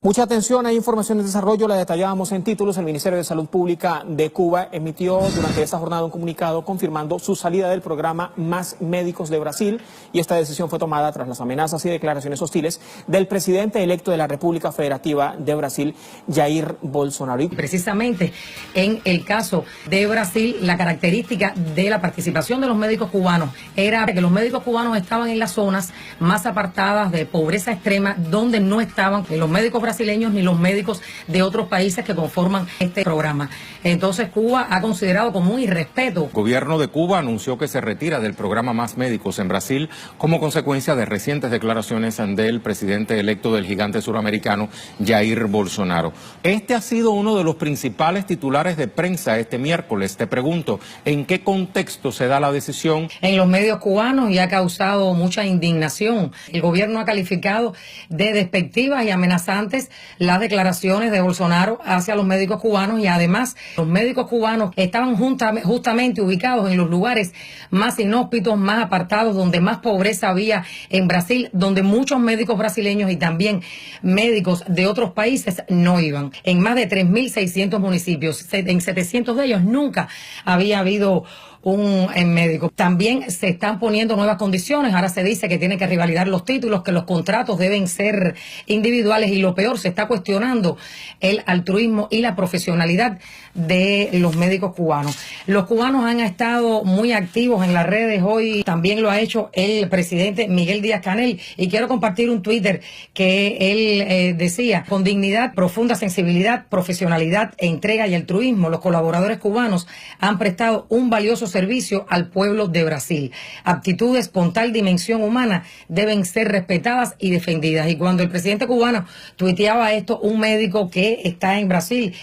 Mucha atención, hay información de desarrollo, la detallábamos en títulos. El Ministerio de Salud Pública de Cuba emitió durante esta jornada un comunicado confirmando su salida del programa Más Médicos de Brasil, y esta decisión fue tomada tras las amenazas y declaraciones hostiles del presidente electo de la República Federativa de Brasil, Jair Bolsonaro. Y precisamente en el caso de Brasil, la característica de la participación de los médicos cubanos era que los médicos cubanos estaban en las zonas más apartadas de pobreza extrema, donde no estaban los médicos brasileños ni los médicos de otros países que conforman este programa. Entonces Cuba ha considerado como un irrespeto. El gobierno de Cuba anunció que se retira del programa Más Médicos en Brasil como consecuencia de recientes declaraciones del presidente electo del gigante suramericano, Jair Bolsonaro. Este ha sido uno de los principales titulares de prensa este miércoles. Te pregunto, ¿en qué contexto se da la decisión? En los medios cubanos, y ha causado mucha indignación. El gobierno ha calificado de despectivas y amenazantes las declaraciones de Bolsonaro hacia los médicos cubanos, y además los médicos cubanos estaban justamente ubicados en los lugares más inhóspitos, más apartados, donde más pobreza había en Brasil, donde muchos médicos brasileños y también médicos de otros países no iban. En más de 3.600 municipios, en 700 de ellos nunca había habido un médico. También se están poniendo nuevas condiciones. Ahora se dice que tienen que revalidar los títulos, que los contratos deben ser individuales, y lo peor, se está cuestionando el altruismo y la profesionalidad de los médicos cubanos. Los cubanos han estado muy activos en las redes hoy, también lo ha hecho el presidente Miguel Díaz-Canel, y quiero compartir un Twitter que él decía: con dignidad, profunda sensibilidad, profesionalidad, entrega y altruismo, los colaboradores cubanos han prestado un valioso servicio al pueblo de Brasil. Aptitudes con tal dimensión humana deben ser respetadas y defendidas. Y cuando el presidente cubano tuiteaba esto, un médico que está en Brasil,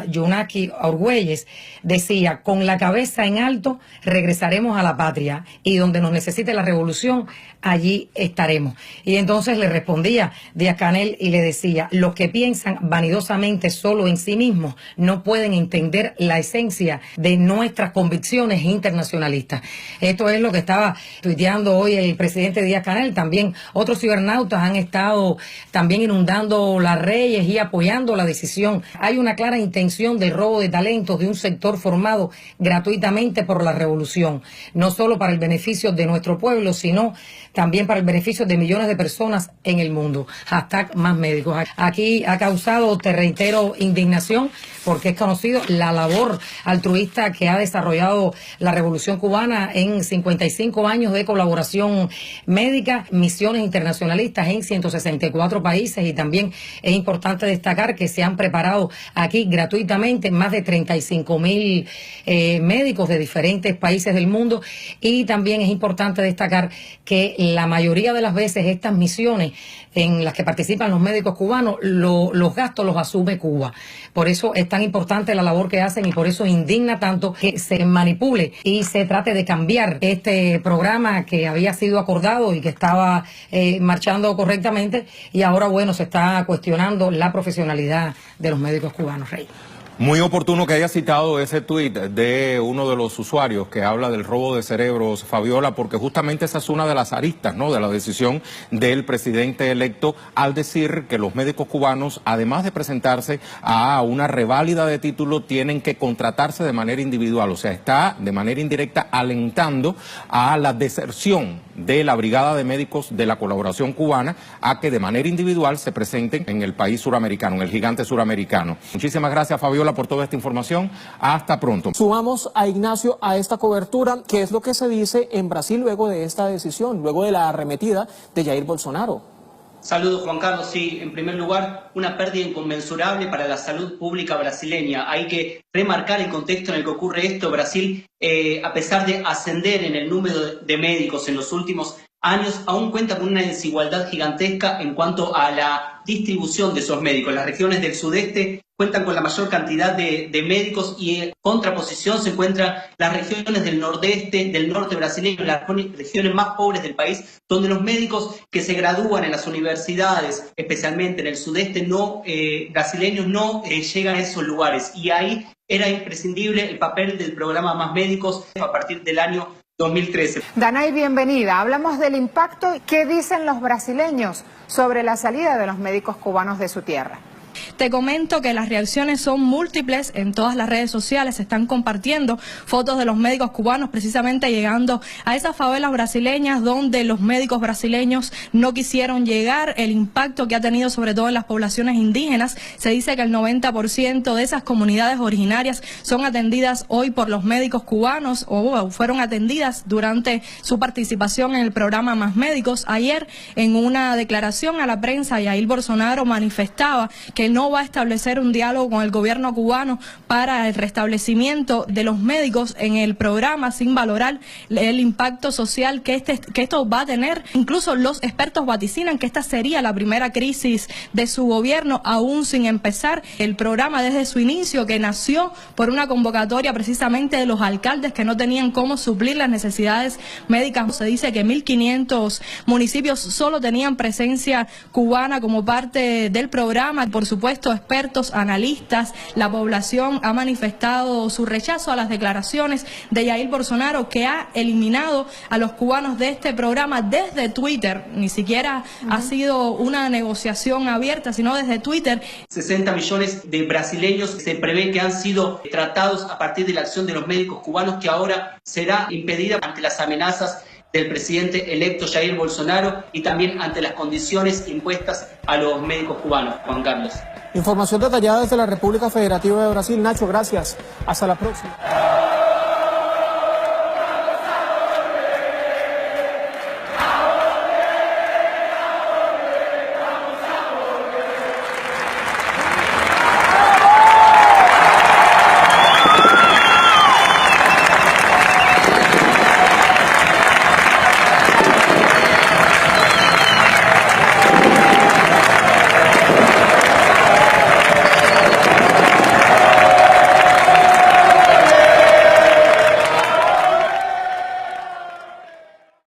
@Yunaki Argüelles, decía: con la cabeza en alto regresaremos a la patria, y donde nos necesite la revolución, allí estaremos. Y entonces le respondía Díaz-Canel y le decía: los que piensan vanidosamente solo en sí mismos no pueden entender la esencia de nuestras convicciones internacionalistas. Esto es lo que estaba tuiteando hoy el presidente Díaz-Canel. También otros cibernautas han estado también inundando las redes y apoyando la decisión. Hay una clara intención del robo de talentos de un sector formado gratuitamente por la revolución, no solo para el beneficio de nuestro pueblo, sino también para el beneficio de millones de personas en el mundo. #Más Médicos. Aquí ha causado, te reitero, indignación, porque es conocido la labor altruista que ha desarrollado la Revolución Cubana en 55 años de colaboración médica, misiones internacionalistas en 164 países, y también es importante destacar que se han preparado aquí gratuitamente más de 35.000 médicos de diferentes países del mundo, y también es importante destacar que la mayoría de las veces estas misiones en las que participan los médicos cubanos, los gastos los asume Cuba. Por eso es tan importante la labor que hacen, y por eso indigna tanto que se manipule y se trate de cambiar este programa que había sido acordado y que estaba marchando correctamente, y ahora, bueno, se está cuestionando la profesionalidad de los médicos cubanos, Rey. Muy oportuno que haya citado ese tuit de uno de los usuarios que habla del robo de cerebros, Fabiola, porque justamente esa es una de las aristas, ¿no?, de la decisión del presidente electo, al decir que los médicos cubanos, además de presentarse a una reválida de título, tienen que contratarse de manera individual. O sea, está de manera indirecta alentando a la deserción de la Brigada de Médicos de la Colaboración Cubana a que de manera individual se presenten en el país suramericano, en el gigante suramericano. Muchísimas gracias, Fabiola, por toda esta información. Hasta pronto. Sumamos a Ignacio a esta cobertura. ¿Qué es lo que se dice en Brasil luego de esta decisión, luego de la arremetida de Jair Bolsonaro? Saludos, Juan Carlos. Sí, en primer lugar, una pérdida inconmensurable para la salud pública brasileña. Hay que remarcar el contexto en el que ocurre esto. Brasil, a pesar de ascender en el número de médicos en los últimos años, aún cuenta con una desigualdad gigantesca en cuanto a la distribución de esos médicos. Las regiones del sudeste cuentan con la mayor cantidad de médicos, y en contraposición se encuentran las regiones del nordeste, del norte brasileño, las regiones más pobres del país, donde los médicos que se gradúan en las universidades, especialmente en el sudeste brasileños, no llegan a esos lugares. Y ahí era imprescindible el papel del programa Más Médicos a partir del año 2013. Danay, bienvenida. Hablamos del impacto. ¿Qué dicen los brasileños sobre la salida de los médicos cubanos de su tierra? Te comento que las reacciones son múltiples en todas las redes sociales. Se están compartiendo fotos de los médicos cubanos precisamente llegando a esas favelas brasileñas donde los médicos brasileños no quisieron llegar. El impacto que ha tenido sobre todo en las poblaciones indígenas. Se dice que el 90% de esas comunidades originarias son atendidas hoy por los médicos cubanos o fueron atendidas durante su participación en el programa Más Médicos. Ayer, en una declaración a la prensa, Jair Bolsonaro manifestaba que no va a establecer un diálogo con el gobierno cubano para el restablecimiento de los médicos en el programa, sin valorar el impacto social que esto va a tener. Incluso los expertos vaticinan que esta sería la primera crisis de su gobierno, aún sin empezar el programa desde su inicio, que nació por una convocatoria precisamente de los alcaldes que no tenían cómo suplir las necesidades médicas. Se dice que 1.500 municipios solo tenían presencia cubana como parte del programa. Por supuesto, expertos, analistas, la población ha manifestado su rechazo a las declaraciones de Jair Bolsonaro, que ha eliminado a los cubanos de este programa desde Twitter. Ni siquiera ha sido una negociación abierta, sino desde Twitter. 60 millones de brasileños se prevé que han sido tratados a partir de la acción de los médicos cubanos, que ahora será impedida ante las amenazas del presidente electo Jair Bolsonaro y también ante las condiciones impuestas a los médicos cubanos. Juan Carlos. Información detallada desde la República Federativa de Brasil. Nacho, gracias. Hasta la próxima.